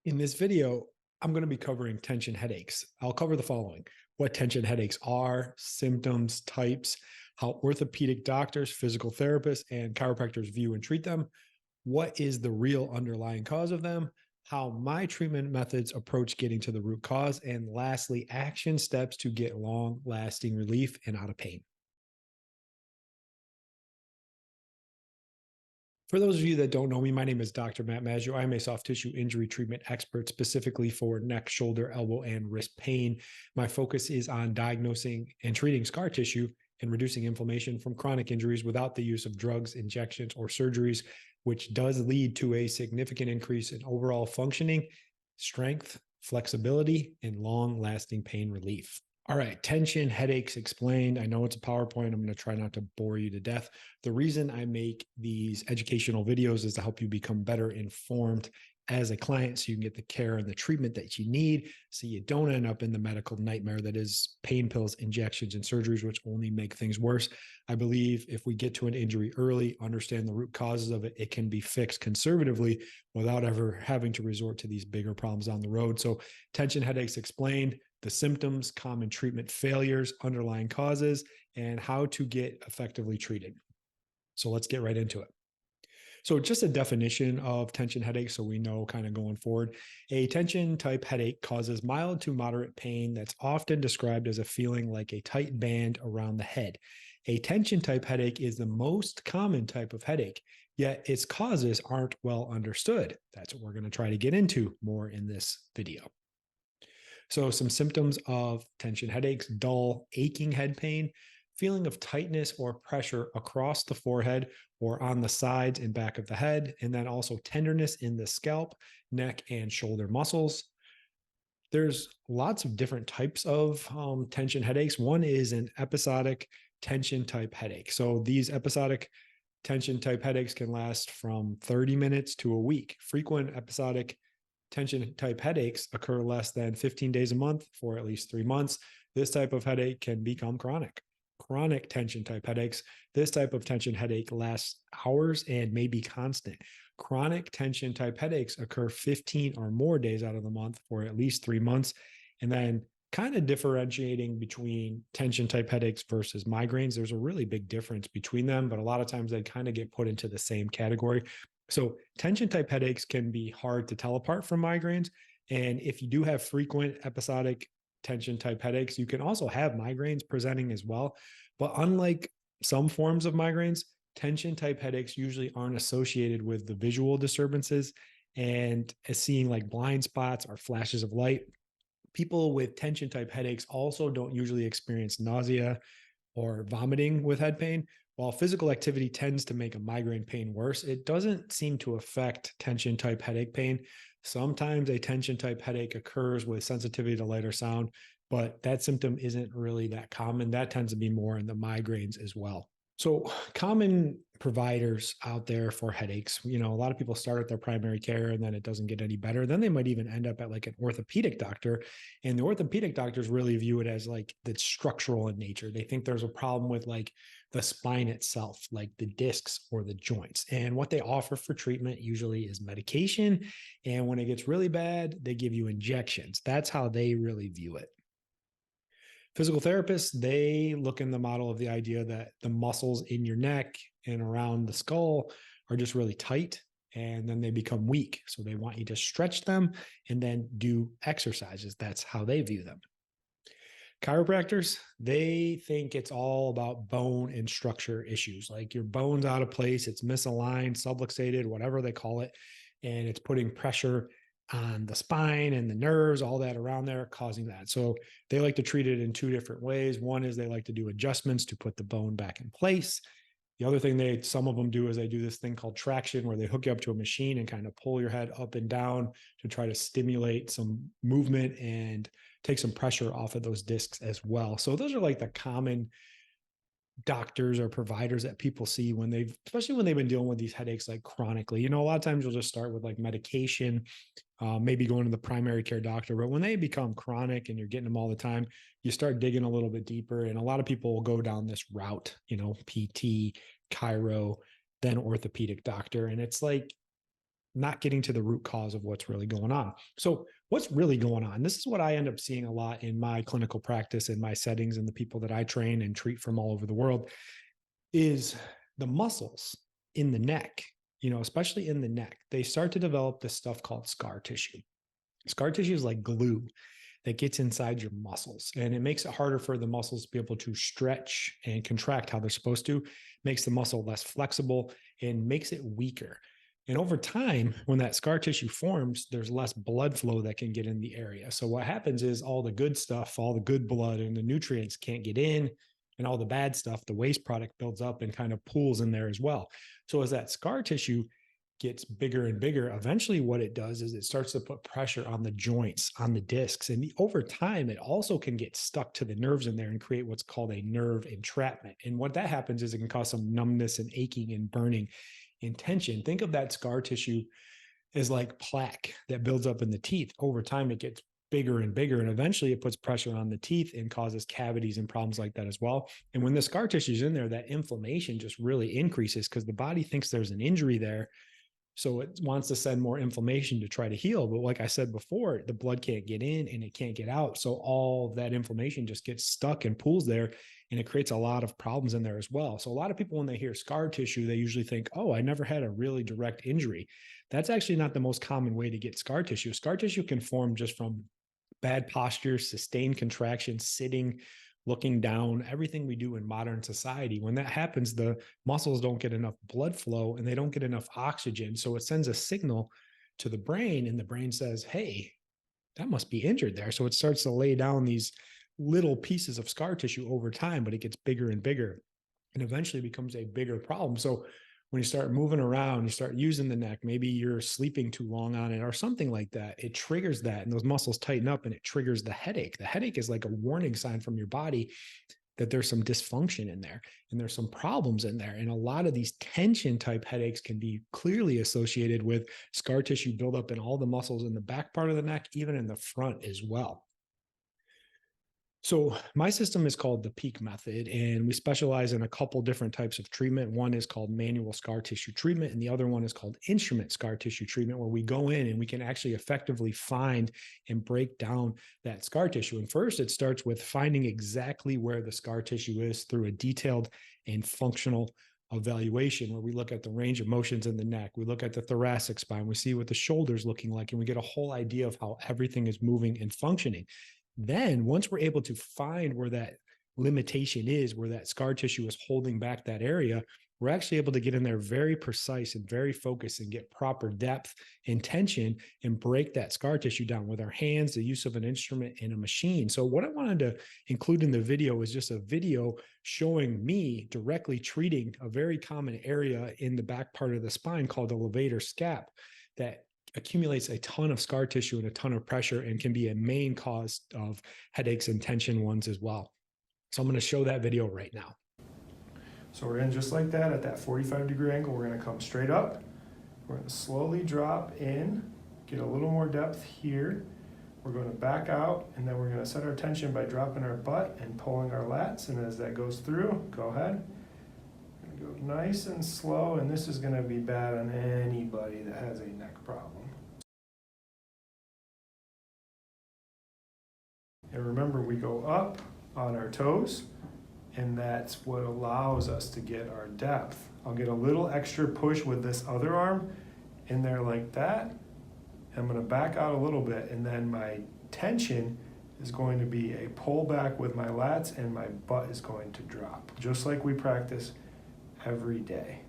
In this video, I'm going to be covering tension headaches. I'll cover the following: what tension headaches are, symptoms, types, how orthopedic doctors, physical therapists, and chiropractors view and treat them, what is the real underlying cause of them, how my treatment methods approach getting to the root cause, and lastly, action steps to get long-lasting relief and out of pain. For those of you that don't know me, my name is Dr. Matt Maggio. I'm a soft tissue injury treatment expert specifically for neck, shoulder, elbow, and wrist pain. My focus is on diagnosing and treating scar tissue and reducing inflammation from chronic injuries without the use of drugs, injections, or surgeries, which does lead to a significant increase in overall functioning, strength, flexibility, and long-lasting pain relief. All right, tension headaches explained. I know it's a PowerPoint. I'm going to try not to bore you to death. The reason I make these educational videos is to help you become better informed as a client so you can get the care and the treatment that you need so you don't end up in the medical nightmare that is pain pills, injections, and surgeries, which only make things worse. I believe if we get to an injury early, understand the root causes of it, it can be fixed conservatively without ever having to resort to these bigger problems down the road. So tension headaches explained, the symptoms, common treatment failures, underlying causes, and how to get effectively treated. So let's get right into it. So just a definition of tension headache so we know kind of going forward. A tension type headache causes mild to moderate pain that's often described as a feeling like a tight band around the head. A tension type headache is the most common type of headache, yet its causes aren't well understood. That's what we're going to try to get into more in this video. So some symptoms of tension headaches: dull, aching head pain, feeling of tightness or pressure across the forehead or on the sides and back of the head, and then also tenderness in the scalp, neck, and shoulder muscles. There's lots of different types of tension headaches. One is an episodic tension type headache. So these episodic tension type headaches can last from 30 minutes to a week. Frequent episodic tension type headaches occur less than 15 days a month for at least 3 months. This type of headache can become chronic. Chronic tension type headaches. This type of tension headache lasts hours and may be constant. Chronic tension type headaches occur 15 or more days out of the month for at least 3 months. And then kind of differentiating between tension type headaches versus migraines, there's a really big difference between them, but a lot of times they kind of get put into the same category. So tension type headaches can be hard to tell apart from migraines. And if you do have frequent episodic tension type headaches, you can also have migraines presenting as well. But unlike some forms of migraines, tension type headaches usually aren't associated with the visual disturbances and as seeing like blind spots or flashes of light. People with tension type headaches also don't usually experience nausea or vomiting with head pain. While physical activity tends to make a migraine pain worse, it doesn't seem to affect tension type headache pain. Sometimes a tension type headache occurs with sensitivity to light or sound, but that symptom isn't really that common. That tends to be more in the migraines as well. So common providers out there for headaches, a lot of people start at their primary care and then it doesn't get any better. Then they might even end up at like an orthopedic doctor. And the orthopedic doctors really view it as like that's structural in nature. They think there's a problem with like the spine itself, like the discs or the joints. And what they offer for treatment usually is medication. And when it gets really bad, they give you injections. That's how they really view it. Physical therapists, they look in the model of the idea that the muscles in your neck and around the skull are just really tight and then they become weak. So they want you to stretch them and then do exercises. That's how they view them. Chiropractors, they think it's all about bone and structure issues, like your bone's out of place, it's misaligned, subluxated, whatever they call it, and it's putting pressure on the spine and the nerves, all that around there, causing that. So they like to treat it in two different ways. One is they like to do adjustments to put the bone back in place. The other thing some of them do is they do this thing called traction, where they hook you up to a machine and kind of pull your head up and down to try to stimulate some movement and take some pressure off of those discs as well. So those are like the common doctors or providers that people see especially when they've been dealing with these headaches like chronically. A lot of times you'll just start with like medication, maybe going to the primary care doctor, but when they become chronic and you're getting them all the time, you start digging a little bit deeper. And a lot of people will go down this route, PT, chiro, then orthopedic doctor. And it's like, not getting to the root cause of what's really going on. So what's really going on? This is what I end up seeing a lot in my clinical practice, in my settings, and the people that I train and treat from all over the world, is the muscles in the neck, especially in the neck, they start to develop this stuff called scar tissue. Scar tissue is like glue that gets inside your muscles, and it makes it harder for the muscles to be able to stretch and contract how they're supposed to, makes the muscle less flexible, and makes it weaker. And over time, when that scar tissue forms, there's less blood flow that can get in the area. So what happens is all the good stuff, all the good blood and the nutrients can't get in, and all the bad stuff, the waste product, builds up and kind of pools in there as well. So as that scar tissue gets bigger and bigger, eventually what it does is it starts to put pressure on the joints, on the discs. And over time, it also can get stuck to the nerves in there and create what's called a nerve entrapment. And what that happens is it can cause some numbness and aching and burning and tension. Think of that scar tissue as like plaque that builds up in the teeth. Over time, it gets bigger and bigger, and eventually it puts pressure on the teeth and causes cavities and problems like that as well. And when the scar tissue is in there, that inflammation just really increases because the body thinks there's an injury there. So it wants to send more inflammation to try to heal. But like I said before, the blood can't get in and it can't get out. So all of that inflammation just gets stuck and pools there, and it creates a lot of problems in there as well. So a lot of people, when they hear scar tissue, they usually think, oh, I never had a really direct injury. That's actually not the most common way to get scar tissue. Scar tissue can form just from bad posture, sustained contraction, sitting, looking down, everything we do in modern society. When that happens, the muscles don't get enough blood flow and they don't get enough oxygen. So it sends a signal to the brain, and the brain says, hey, that must be injured there. So it starts to lay down these little pieces of scar tissue over time, but it gets bigger and bigger and eventually becomes a bigger problem. So when you start moving around, you start using the neck, maybe you're sleeping too long on it or something like that, it triggers that, and those muscles tighten up and it triggers the headache. The headache is like a warning sign from your body that there's some dysfunction in there and there's some problems in there. And a lot of these tension type headaches can be clearly associated with scar tissue buildup in all the muscles in the back part of the neck, even in the front as well. So my system is called the 𝐭𝐾 method, and we specialize in a couple different types of treatment. One is called manual scar tissue treatment, and the other one is called instrument scar tissue treatment, where we go in and we can actually effectively find and break down that scar tissue. And first, it starts with finding exactly where the scar tissue is through a detailed and functional evaluation, where we look at the range of motions in the neck, we look at the thoracic spine, we see what the shoulder's looking like, and we get a whole idea of how everything is moving and functioning. Then once we're able to find where that limitation is, where that scar tissue is holding back that area, we're actually able to get in there very precise and very focused and get proper depth and tension and break that scar tissue down with our hands, the use of an instrument and a machine. So what I wanted to include in the video is just a video showing me directly treating a very common area in the back part of the spine called the levator scap that accumulates a ton of scar tissue and a ton of pressure and can be a main cause of headaches and tension ones as well. So I'm going to show that video right now. So we're in just like that at that 45-degree angle. We're going to come straight up. We're going to slowly drop in, get a little more depth here. We're going to back out, and then we're going to set our tension by dropping our butt and pulling our lats. And as that goes through, go ahead. We're going to go nice and slow, and this is going to be bad on anybody that has a neck problem. And remember, we go up on our toes, and that's what allows us to get our depth. I'll get a little extra push with this other arm in there like that. I'm going to back out a little bit, and then my tension is going to be a pull back with my lats, and my butt is going to drop, just like we practice every day.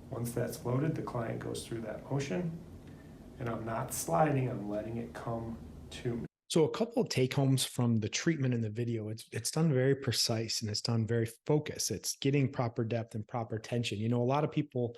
Once that's loaded, the client goes through that motion, and I'm not sliding, I'm letting it come to me. So a couple of take homes from the treatment in the video. It's done very precise and it's done very focused. It's getting proper depth and proper tension. You know, a lot of people,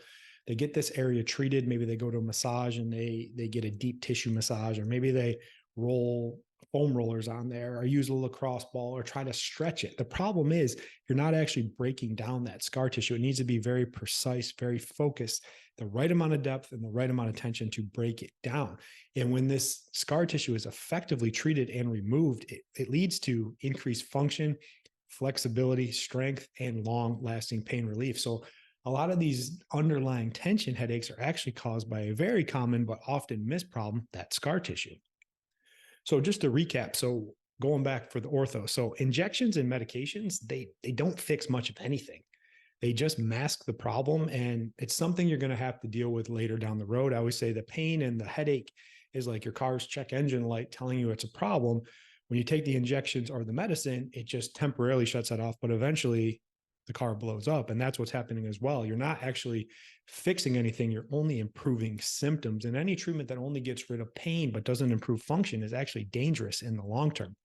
they get this area treated. Maybe they go to a massage and they get a deep tissue massage, or maybe they roll foam rollers on there or use a lacrosse ball or try to stretch it. The problem is you're not actually breaking down that scar tissue. It needs to be very precise, very focused, the right amount of depth and the right amount of tension to break it down. And when this scar tissue is effectively treated and removed, it leads to increased function, flexibility, strength, and long-lasting pain relief. So a lot of these underlying tension headaches are actually caused by a very common but often missed problem, that scar tissue. So just to recap, so going back for the ortho, so injections and medications, they don't fix much of anything. They just mask the problem, and it's something you're going to have to deal with later down the road. I always say the pain and the headache is like your car's check engine light telling you it's a problem. When you take the injections or the medicine, it just temporarily shuts that off, but eventually the car blows up. And that's what's happening as well. You're not actually fixing anything. You're only improving symptoms. And any treatment that only gets rid of pain but doesn't improve function is actually dangerous in the long term.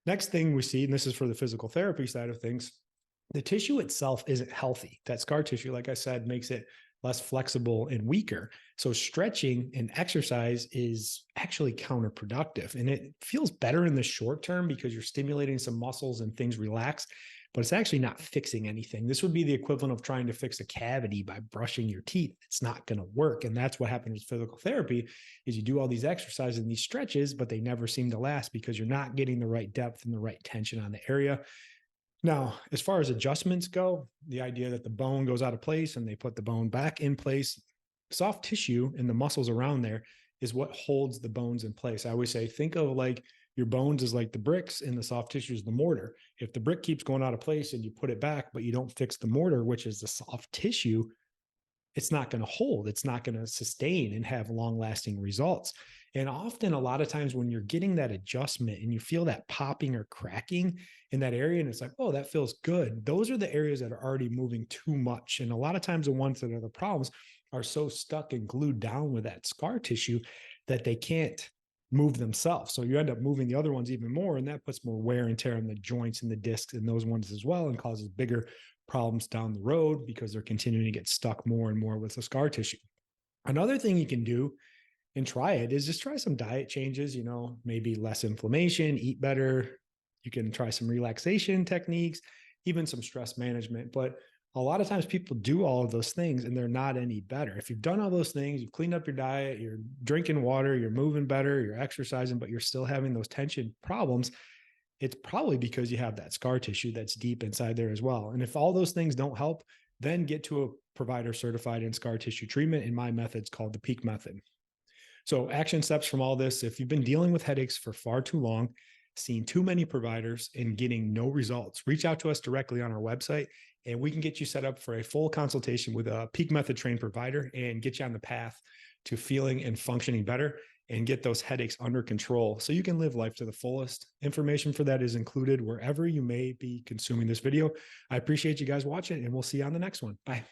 Next thing we see, and this is for the physical therapy side of things, the tissue itself isn't healthy. That scar tissue, like I said, makes it less flexible and weaker. So stretching and exercise is actually counterproductive. And it feels better in the short term because you're stimulating some muscles and things relax, but it's actually not fixing anything. This would be the equivalent of trying to fix a cavity by brushing your teeth. It's not going to work. And that's what happens with physical therapy is you do all these exercises and these stretches, but they never seem to last because you're not getting the right depth and the right tension on the area. Now, as far as adjustments go, the idea that the bone goes out of place and they put the bone back in place, soft tissue and the muscles around there is what holds the bones in place. I always say, think of like your bones as like the bricks and the soft tissue is the mortar. If the brick keeps going out of place and you put it back, but you don't fix the mortar, which is the soft tissue, it's not going to hold. It's not going to sustain and have long-lasting results. And often, a lot of times when you're getting that adjustment and you feel that popping or cracking in that area, and it's like, oh, that feels good. Those are the areas that are already moving too much. And a lot of times the ones that are the problems are so stuck and glued down with that scar tissue that they can't move themselves. So you end up moving the other ones even more, and that puts more wear and tear on the joints and the discs and those ones as well, and causes bigger problems down the road because they're continuing to get stuck more and more with the scar tissue. Another thing you can do and try it is just try some diet changes, maybe less inflammation, eat better. You can try some relaxation techniques, even some stress management. But a lot of times people do all of those things and they're not any better. If you've done all those things, you've cleaned up your diet, you're drinking water, you're moving better, you're exercising, but you're still having those tension problems, it's probably because you have that scar tissue that's deep inside there as well. And if all those things don't help, then get to a provider certified in scar tissue treatment. And my method's called the 𝐕𝘐 method. So action steps from all this: if you've been dealing with headaches for far too long, seeing too many providers and getting no results, reach out to us directly on our website and we can get you set up for a full consultation with a 𝐕𝘐 method trained provider and get you on the path to feeling and functioning better and get those headaches under control so you can live life to the fullest. Information for that is included wherever you may be consuming this video. I appreciate you guys watching, and we'll see you on the next one. Bye.